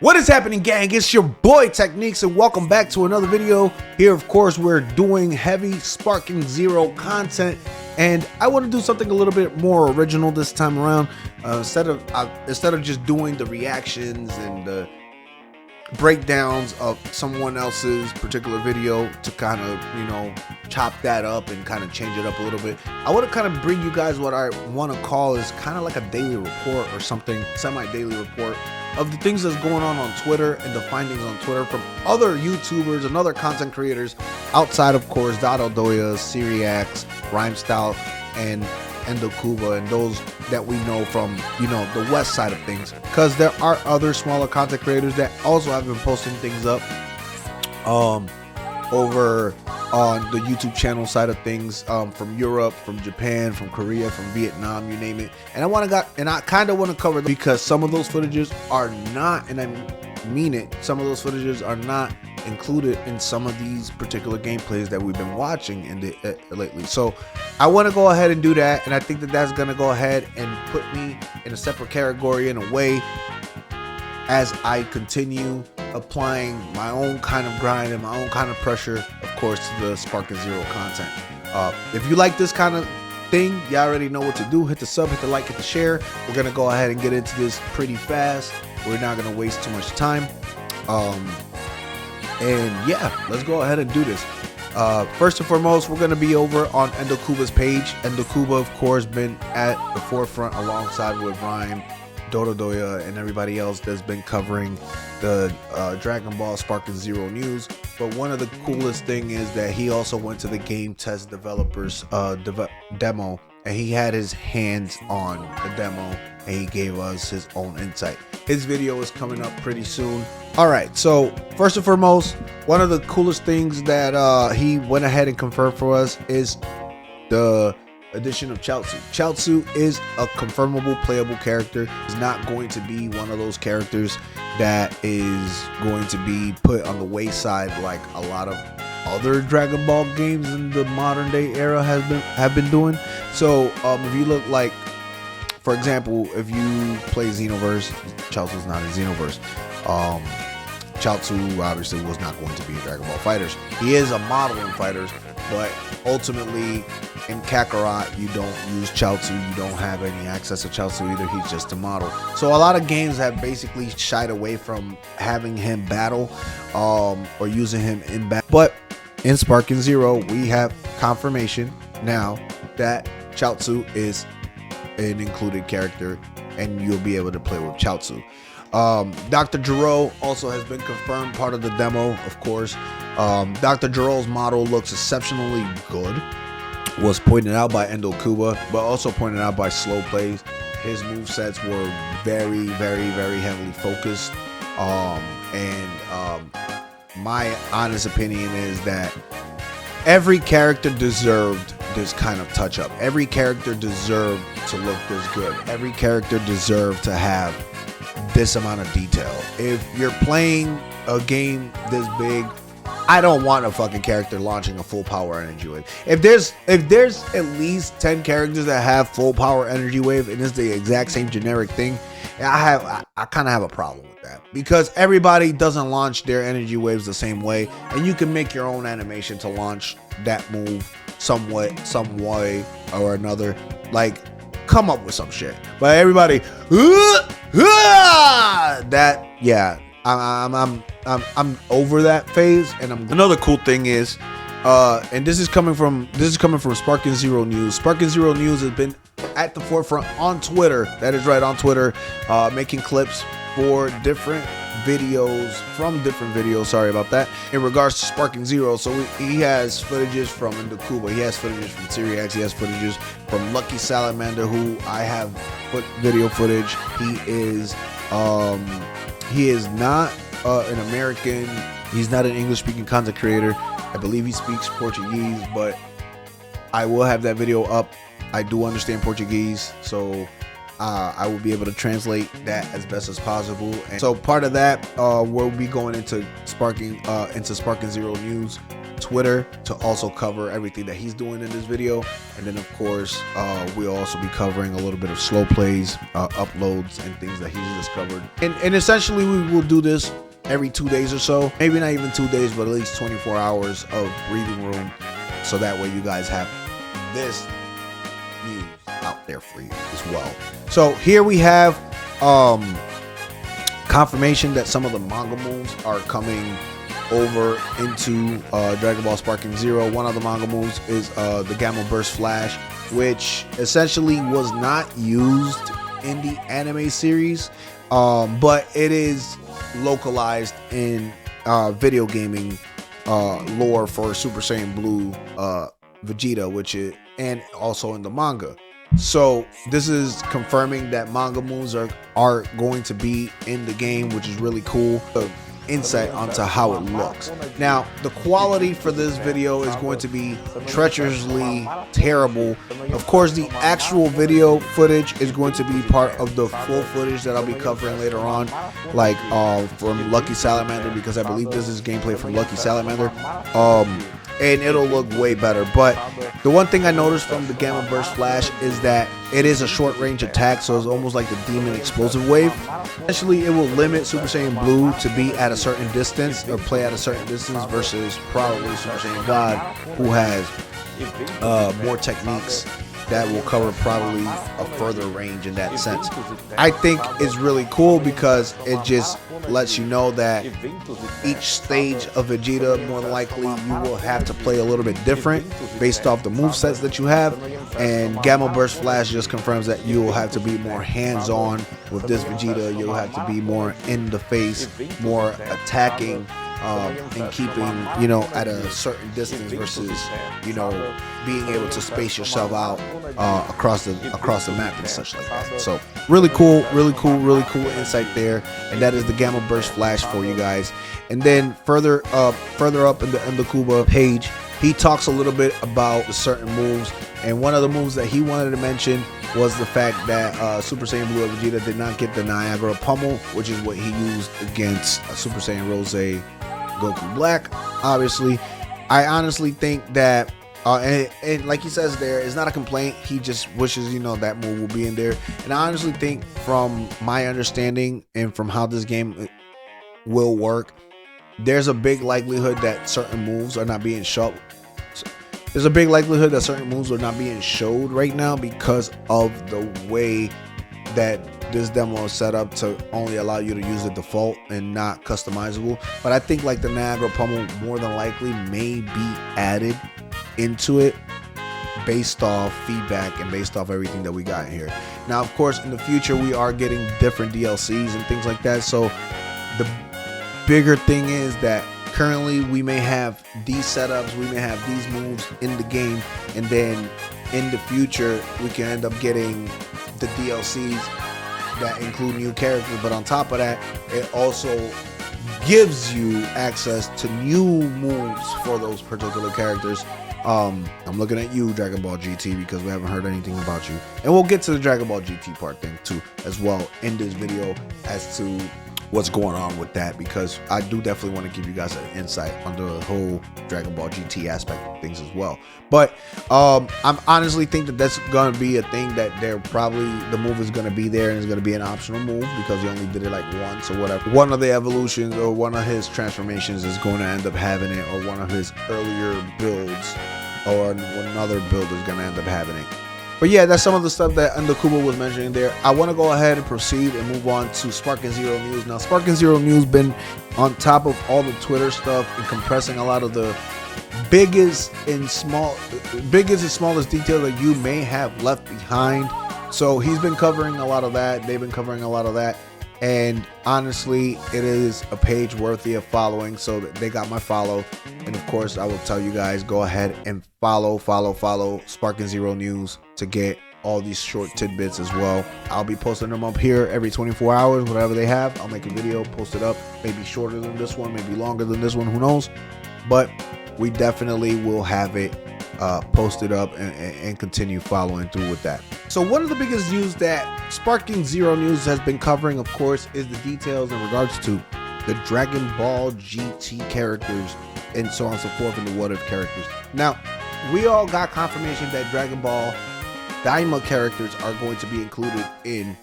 What is happening, gang? It's your boy TechneeX, and welcome back to another video. Here, of course, we're doing heavy Sparking Zero content, and I want to do something a little bit more original this time around. Instead of just doing the reactions and the breakdowns of someone else's particular video to kind of, chop that up and kind of change it up a little bit, I want to kind of bring you guys what I want to call is kind of like a daily report or something, semi-daily report of the things that's going on Twitter and the findings on Twitter from other YouTubers and other content creators outside, of course, Dodoya, TechneeX, Rhymestyle, and Endokuba, and those that we know from, the west side of things, because there are other smaller content creators that also have been posting things up over on the YouTube channel side of things, from Europe, from Japan, from Korea, from Vietnam, you name it. And I kind of want to cover them because some of those footages are not, and I mean it, some of those footages are not included in some of these particular gameplays that we've been watching lately. So I want to go ahead and do that, and I think that that's going to go ahead and put me in a separate category in a way as I continue applying my own kind of grind and my own kind of pressure, of course, to the Sparking Zero content. If you like this kind of thing, you already know what to do. Hit the sub, hit the like, hit the share. We're gonna go ahead and get into this pretty fast. We're not gonna waste too much time. And yeah, let's go ahead and do this. First and foremost, we're gonna be over on Endokuba's page. Endokuba, of course, been at the forefront alongside with Rhyme, Dodoya, and everybody else that's been covering the Dragon Ball Sparking Zero news. But one of the coolest thing is that he also went to the game test developers demo, and he had his hands on the demo, and he gave us his own insight. His video is coming up pretty soon. All right, so first and foremost, one of the coolest things that he went ahead and confirmed for us is the addition of Chaozu. Chaozu is a confirmable playable character. He's not going to be one of those characters that is going to be put on the wayside like a lot of other Dragon Ball games in the modern day era have been doing. So if you look, like, for example, if you play Xenoverse, Chaozu's not in Xenoverse. Chaozu obviously was not going to be in Dragon Ball FighterZ. He is a model in FighterZ, but ultimately in Kakarot, you don't use Chaozu. You don't have any access to Chaozu either. He's just a model. So a lot of games have basically shied away from having him battle or using him in battle. But in Sparking Zero, we have confirmation now that Chaozu is an included character, and you'll be able to play with Chaozu. Dr. Gero also has been confirmed, part of the demo, of course. Dr. Gero's model looks exceptionally good. Was pointed out by Endokuba, but also pointed out by Slow Plays. His movesets were very, very, very heavily focused. My honest opinion is that every character deserved this kind of touch up. Every character deserved to look this good. Every character deserved to have this amount of detail. If you're playing a game this big, I don't want a fucking character launching a full power energy wave. If there's at least 10 characters that have full power energy wave and it's the exact same generic thing, I kind of have a problem with that, because everybody doesn't launch their energy waves the same way, and you can make your own animation to launch that move some way or another. Like, come up with some shit. But everybody, that, yeah, I'm over that phase. And another cool thing is, and this is coming from Sparking Zero News. Sparking Zero News has been at the forefront on Twitter. That is right, on Twitter, making clips for different videos, sorry about that, in regards to Sparking Zero. So he has footages from Endokuba, he has footages from TechneeX, he has footages from Lucky Salamander, who I have video footage. He is not an American, he's not an English speaking content creator. I believe he speaks Portuguese, but I will have that video up. I do understand Portuguese, so I will be able to translate that as best as possible. And so part of that, we'll be going into Sparking Zero News Twitter to also cover everything that he's doing in this video. And then of course, we'll also be covering a little bit of slow plays, uploads, and things that he's discovered. And essentially we will do this every 2 days or so. Maybe not even 2 days, but at least 24 hours of breathing room. So that way you guys have this news out there for you as well. So here we have confirmation that some of the manga moves are coming over into Dragon Ball Sparking Zero. One of the manga moves is the Gamma Burst Flash, which essentially was not used in the anime series, but it is localized in video gaming lore for Super Saiyan Blue Vegeta, which is, and also in the manga. So this is confirming that manga moves are going to be in the game, which is really cool. Insight onto how it looks. Now, the quality for this video is going to be treacherously terrible. Of course, the actual video footage is going to be part of the full footage that I'll be covering later on, like from Lucky Salamander, because I believe this is gameplay from Lucky Salamander. And it'll look way better. But the one thing I noticed from the Gamma Burst Flash is that it is a short range attack, so it's almost like the Demon Explosive Wave. Essentially, it will limit Super Saiyan Blue to be at a certain distance or play at a certain distance versus probably Super Saiyan God, who has more techniques that will cover probably a further range in that sense. I think it's really cool because it just lets you know that each stage of Vegeta, more than likely, you will have to play a little bit different based off the movesets that you have. And Gamma Burst Flash just confirms that you will have to be more hands-on with this Vegeta. You'll have to be more in the face, more attacking, and keeping, you know, at a certain distance versus, you know, being able to space yourself out across the map and such like that. So really cool insight there, and that is the Gamma Burst Flash for you guys. And then further up in the Endokuba page, he talks a little bit about the certain moves, and one of the moves that he wanted to mention was the fact that Super Saiyan Blue and Vegeta did not get the Niagara Pummel, which is what he used against Super Saiyan Rose Goku Black. Obviously, I honestly think that and like he says there, it's not a complaint. He just wishes, you know, that move will be in there. And I honestly think, from my understanding and from how this game will work, there's a big likelihood that certain moves are not being showed. There's a big likelihood that certain moves are not being showed right now because of the way that this demo is set up to only allow you to use the default and not customizable. But I think like the Niagara Pummel more than likely may be added into it based off feedback and based off everything that we got here. Now, of course, in the future we are getting different DLCs and things like that. So the bigger thing is that currently we may have these setups, we may have these moves in the game, and then in the future we can end up getting the DLCs that include new characters. But on top of that, it also gives you access to new moves for those particular characters. I'm looking at you, Dragon Ball GT, because we haven't heard anything about you, and we'll get to the Dragon Ball GT part thing too as well in this video as to what's going on with that, because I do definitely want to give you guys an insight on the whole Dragon Ball GT aspect of things as well. But I'm honestly think that that's going to be a thing, that they're probably, the move is going to be there and it's going to be an optional move because he only did it like once or whatever. One of the evolutions or one of his transformations is going to end up having it, or one of his earlier builds or another build is going to end up having it. But yeah, that's some of the stuff that Endokuba was mentioning there. I want to go ahead and proceed and move on to Sparking Zero News. Now, Sparking Zero News been on top of all the Twitter stuff and compressing a lot of the biggest and smallest detail that you may have left behind. So he's been covering a lot of that. They've been covering a lot of that. And honestly, it is a page worthy of following, so they got my follow. And of course, I will tell you guys, go ahead and follow Sparking Zero News to get all these short tidbits as well. I'll be posting them up here every 24 hours, whatever they have. I'll make a video, post it up, maybe shorter than this one, maybe longer than this one, who knows. But we definitely will have it posted up and continue following through with that. So one of the biggest news that Sparking Zero News has been covering, of course, is the details in regards to the Dragon Ball GT characters and so on and so forth, and the what if characters. Now, we all got confirmation that Dragon Ball Daima characters are going to be included in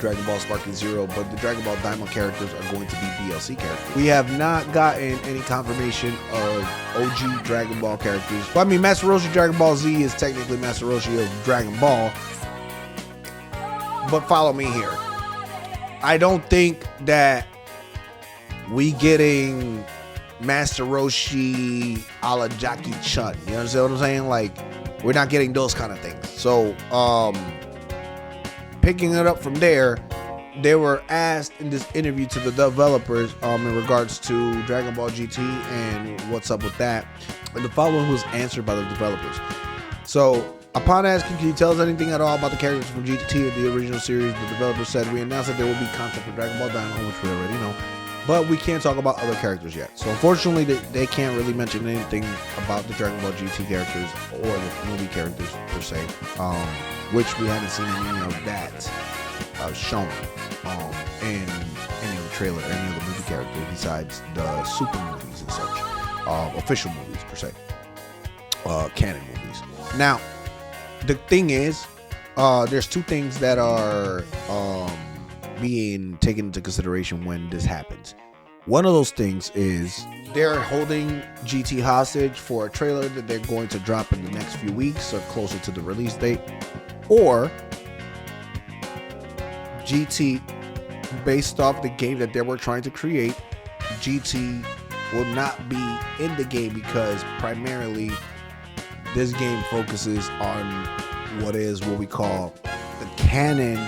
Dragon Ball Sparking Zero, but the Dragon Ball Daima characters are going to be DLC characters. We have not gotten any confirmation of OG Dragon Ball characters. Well, I mean, Master Roshi Dragon Ball Z is technically Master Roshi of Dragon Ball, but follow me here. I don't think that we getting Master Roshi a la Jackie Chun. You understand what I'm saying? Like, we're not getting those kind of things. So, picking it up from there, they were asked in this interview to the developers in regards to Dragon Ball GT and what's up with that. And the following was answered by the developers. So, upon asking, can you tell us anything at all about the characters from GT and the original series, the developer said, we announced that there will be content for Dragon Ball Daima, which we already know, but we can't talk about other characters yet. So unfortunately, they can't really mention anything about the Dragon Ball GT characters or the movie characters per se, which we haven't seen any of that shown in any of the trailer, any of the movie characters besides the super movies and such, official movies per se, canon movies. Now, the thing is, there's two things that are being taken into consideration when this happens. One of those things is they're holding GT hostage for a trailer that they're going to drop in the next few weeks or closer to the release date, or GT, based off the game that they were trying to create, GT will not be in the game because primarily this game focuses on what we call the canon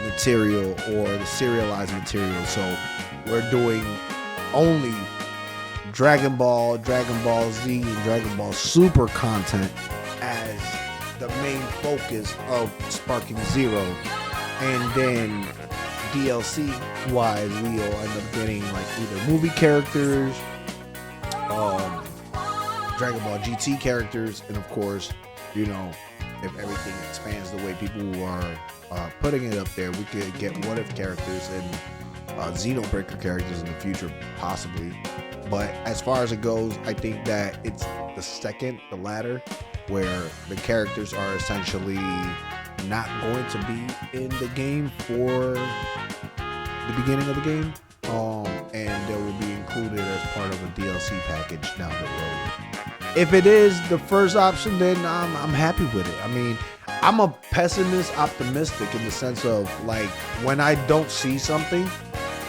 material or the serialized material. So we're doing only Dragon Ball, Dragon Ball Z, and Dragon Ball Super content as the main focus of Sparking Zero, and then DLC wise we'll end up getting like either movie characters, Dragon Ball GT characters, and of course, you know, if everything expands the way people are putting it up there, we could get what if characters and Xenobreaker characters in the future, possibly. But as far as it goes, I think that it's the latter, where the characters are essentially not going to be in the game for the beginning of the game, and they will be included as part of a DLC package down the road. If it is the first option, then I'm happy with it. I mean, I'm a pessimist optimistic in the sense of, like, when I don't see something,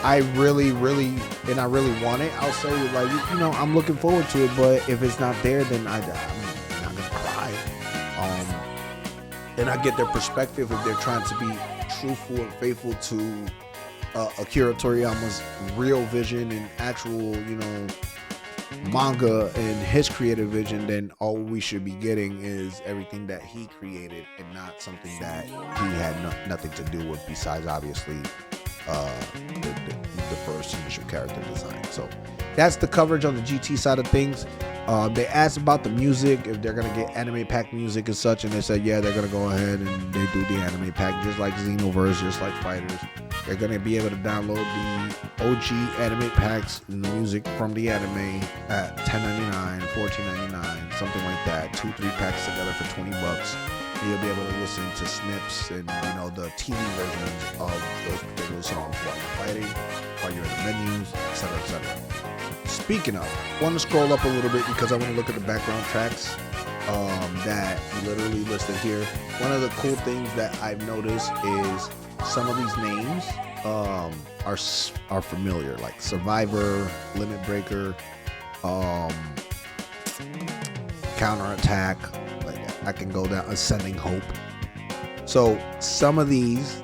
I really want it, I'll say, like, you know, I'm looking forward to it, but if it's not there, then I'm not gonna cry. And I get their perspective if they're trying to be truthful and faithful to Akira Toriyama's real vision and actual, you know, manga and his creative vision, then all we should be getting is everything that he created and not something that he had nothing to do with, besides obviously the first initial character design. So that's the coverage on the GT side of things. They asked about the music, if they're gonna get anime pack music and such, and they said yeah, they're gonna go ahead and they do the anime pack just like Xenoverse, just like Fighters. They're gonna be able to download the OG anime packs and the music from the anime at $10.99, $14.99, something like that. 2-3 packs together for $20. And you'll be able to listen to snips and, you know, the TV versions of those particular songs while you're fighting, while you're in the menus, etc., etc. Speaking of, I want to scroll up a little bit because I want to look at the background tracks that literally listed here. One of the cool things that I've noticed is some of these names are familiar, like Survivor, Limit Breaker, Counterattack. Like, I can go down, Ascending Hope. So some of these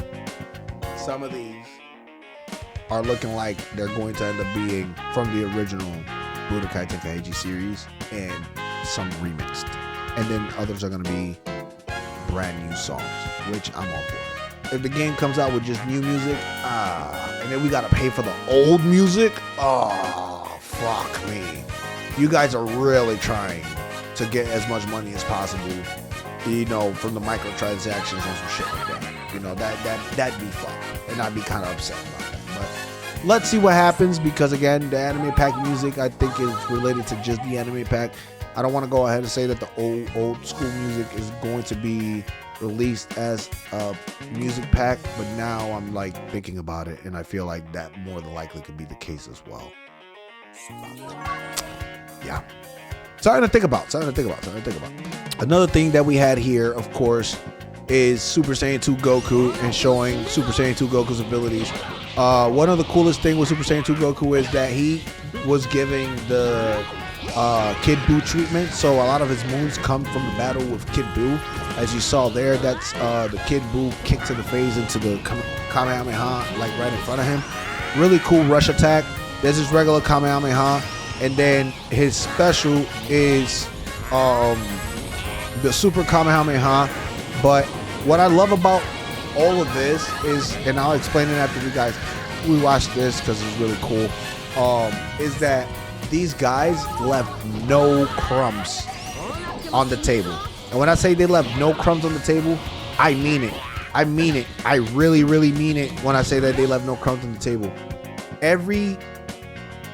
are looking like they're going to end up being from the original Budokai Tenkaichi series and some remixed, and then others are going to be brand new songs, which I'm all for. If the game comes out with just new music, and then we gotta pay for the old music, oh, fuck me. You guys are really trying to get as much money as possible, you know, from the microtransactions and some shit like that. You know, that'd be fun, and I'd be kind of upset about that. But let's see what happens, because again, the anime pack music I think is related to just the anime pack. I don't want to go ahead and say that the old school music is going to be released as a music pack, but now I'm like thinking about it, and I feel like that more than likely could be the case as well. Yeah, something to think about. Another thing that we had here, of course, is Super Saiyan 2 Goku and showing Super Saiyan 2 Goku's abilities. One of the coolest thing with Super Saiyan 2 Goku is that he was giving the Kid Buu treatment, so a lot of his moves come from the battle with Kid Buu. As you saw there, that's the Kid Buu kick to the face into the Kamehameha, like right in front of him. Really cool rush attack. There's his regular Kamehameha, and then his special is the Super Kamehameha. But what I love about all of this is, and I'll explain it after we watch this because it's really cool, is that these guys left no crumbs on the table. And when I say they left no crumbs on the table, I mean it. I mean it. I really, really mean it when I say that they left no crumbs on the table. Every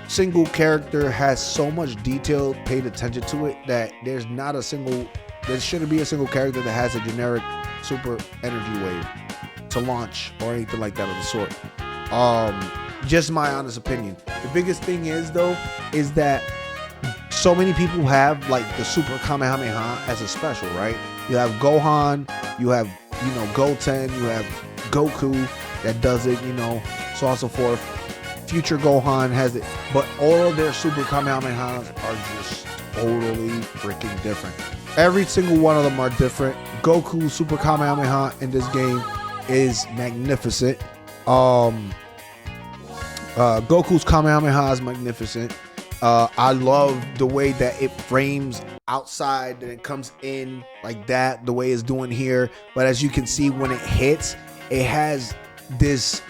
single character has so much detail paid attention to it that there shouldn't be a single character that has a generic super energy wave to launch or anything like that of the sort. Just my honest opinion. The biggest thing is that so many people have like the Super Kamehameha as a special, right? You have Gohan, you have, Goten, you have Goku that does it, so on and so forth. Future Gohan has it, but all of their Super Kamehamehas are just totally freaking different. Every single one of them are different. Goku's Super Kamehameha in this game is magnificent. Goku's Kamehameha is magnificent. I love the way that it frames outside and it comes in like that, the way it's doing here. But as you can see, when it hits, it has this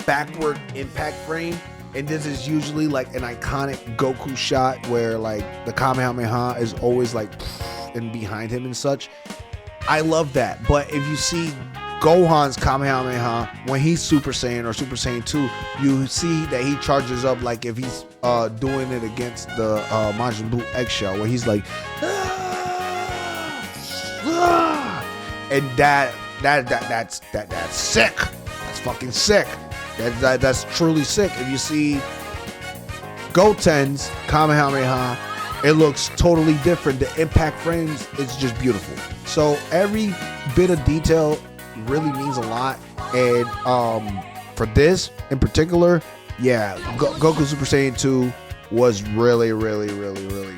backward impact frame. And this is usually like an iconic Goku shot where like the Kamehameha is always like and behind him and such. I love that. But if you see Gohan's Kamehameha, when he's Super Saiyan or Super Saiyan 2, you see that he charges up like if he's doing it against the Majin Buu eggshell, where he's like, and that's sick. That's fucking sick. That's truly sick. If you see Goten's Kamehameha, it looks totally different. The impact frames is just beautiful. So every bit of detail really means a lot. And for this in particular, yeah, Goku Super Saiyan 2 was really, really, really, really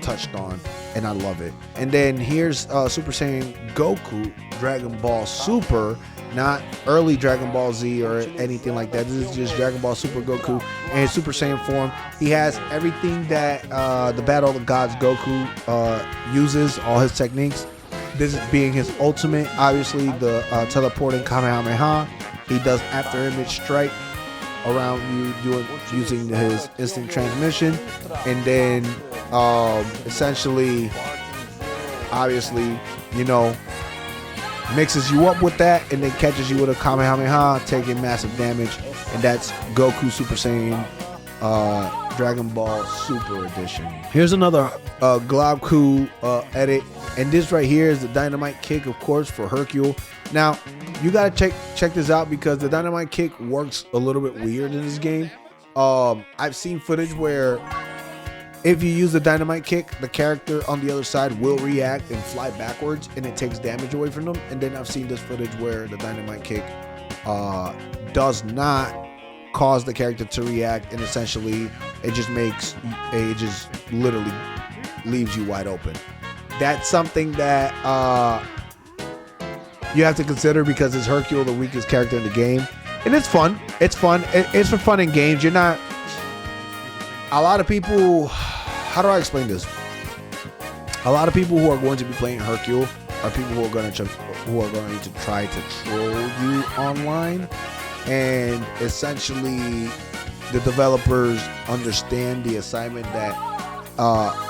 touched on, and I love it. And then here's Super Saiyan Goku Dragon Ball Super, not early Dragon Ball Z or anything like that. This is just Dragon Ball Super Goku in Super Saiyan form. He has everything that the Battle of the Gods Goku uses, all his techniques. This is being his ultimate, obviously the teleporting Kamehameha. He does after image strike around you using his instant transmission, and then essentially, obviously, mixes you up with that and then catches you with a Kamehameha, taking massive damage. And that's Goku Super Saiyan Dragon Ball Super Edition. Here's another Globku edit, and this right here is the Dynamite Kick, of course, for Hercule. Now you gotta check this out because the Dynamite Kick works a little bit weird in this game. I've seen footage where if you use the Dynamite Kick, the character on the other side will react and fly backwards, and it takes damage away from them. And then I've seen this footage where the Dynamite Kick does not cause the character to react, and essentially it just literally leaves you wide open. That's something that you have to consider because it's Hercule, the weakest character in the game, and it's fun. It's fun. It's for fun in games. You're not. A lot of people, how do I explain this? A lot of people who are going to be playing Hercule are people who are going to try to troll you online, and essentially the developers understand the assignment that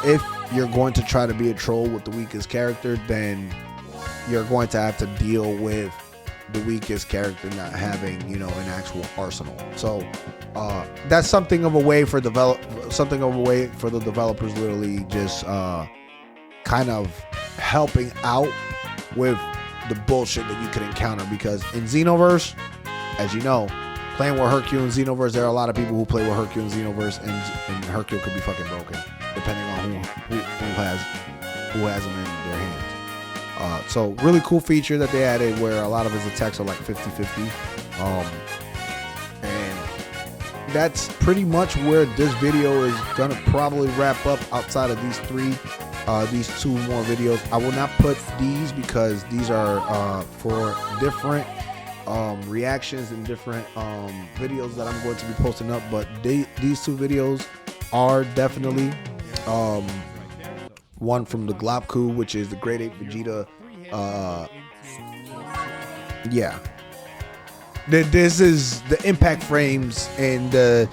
if you're going to try to be a troll with the weakest character, then you're going to have to deal with the weakest character not having, you know, an actual arsenal. So that's something of a way for the developers literally just kind of helping out with the bullshit that you could encounter, because in Xenoverse, as you know, playing with Hercule and Xenoverse, there are a lot of people who play with Hercule and Xenoverse, and Hercule could be fucking broken depending on who has him in their hands. So really cool feature that they added where a lot of his attacks are like 50-50. And that's pretty much where this video is gonna probably wrap up outside of these two more videos. I will not put these because these are for different reactions and different videos that I'm going to be posting up, but these two videos are definitely one from the Glopku, which is the Grade 8 Vegeta. Yeah, this is the impact frames and the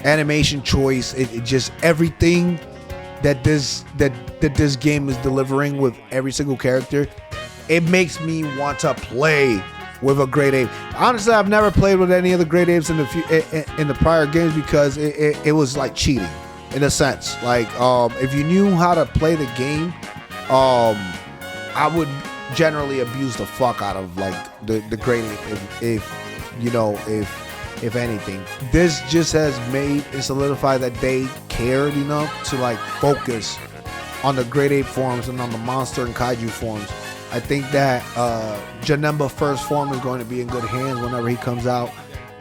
animation choice. It just everything that this game is delivering with every single character. It makes me want to play with a Grade 8. Honestly, I've never played with any of the Grade 8s in the prior games because it was like cheating in a sense. Like if you knew how to play the game, I would generally abuse the fuck out of like the Grade 8 if anything. This just has made and solidified that they cared enough to like focus on the Grade 8 forms and on the monster and kaiju forms. I think that Janemba first form is going to be in good hands whenever he comes out.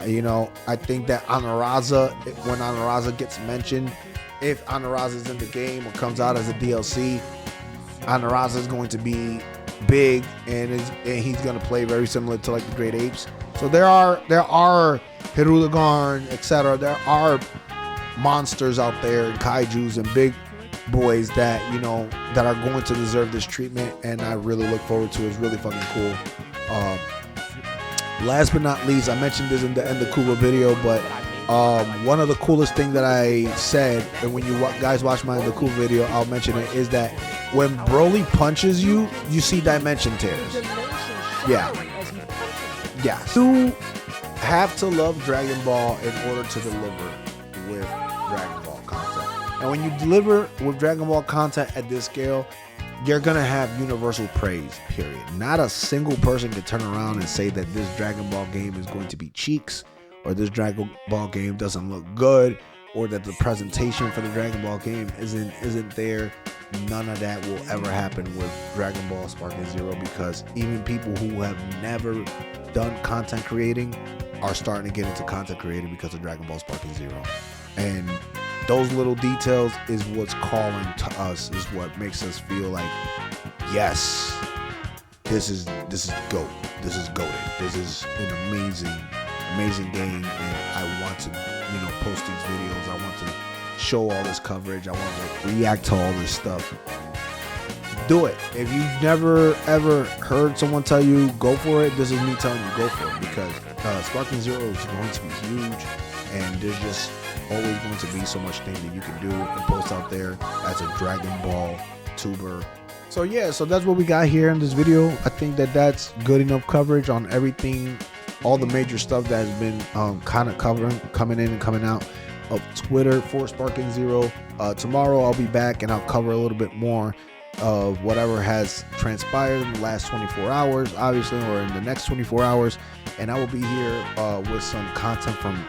You know, I think that Anaraza, when Anaraza gets mentioned, if Anaraza is in the game or comes out as a DLC, Anaraza is going to be big and he's going to play very similar to like the Great Apes. So there are Hirudegarn, etc. There are monsters out there and kaijus and big boys that, you know, that are going to deserve this treatment, and I really look forward to it. It's really fucking cool. Last but not least, I mentioned this in the end of Kuba video, but one of the coolest things that I said, and when you guys watch my Kuba video, I'll mention it, is that when Broly punches you, you see dimension tears. Yeah. You have to love Dragon Ball in order to deliver with Dragon Ball content. And when you deliver with Dragon Ball content at this scale, you're gonna have universal praise, period. Not a single person can turn around and say that this Dragon Ball game is going to be cheeks, or this Dragon Ball game doesn't look good, or that the presentation for the Dragon Ball game isn't there. None of that will ever happen with Dragon Ball Sparking Zero, because even people who have never done content creating are starting to get into content creating because of Dragon Ball Sparking Zero. And those little details is what's calling to us, is what makes us feel like, yes, this is GOAT. This is GOATed. This is an amazing game, and I want to, you know, post these videos. I want to show all this coverage. I want to react to all this stuff. Do it. If you've never ever heard someone tell you go for it, this is me telling you go for it, because Sparking Zero is going to be huge, and there's just always going to be so much thing that you can do and post out there as a Dragon Ball tuber. So yeah, so that's what we got here in this video. I think that that's good enough coverage on everything, all the major stuff that has been kind of coming in and coming out of Twitter for Sparking Zero. Tomorrow I'll be back and I'll cover a little bit more of whatever has transpired in the last 24 hours, obviously, or in the next 24 hours. And I will be here with some content from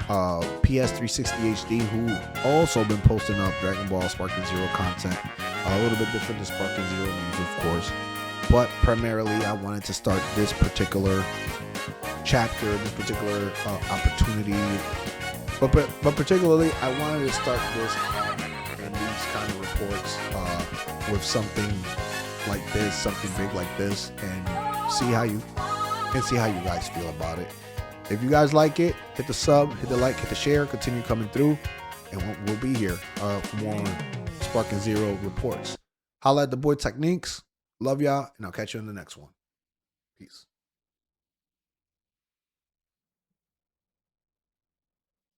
PS360 HD, who also been posting up Dragon Ball Sparking Zero content. A little bit different than Sparking Zero news, of course. But primarily, I wanted to start this particular chapter, this particular opportunity. But particularly, I wanted to start this and these kind of reports with something like this, something big like this, and see how you guys feel about it. If you guys like it, hit the sub, hit the like, hit the share, continue coming through, and we'll be here for more Sparking Zero reports. Holla at the boy TechneeX. Love y'all, and I'll catch you in the next one. Peace.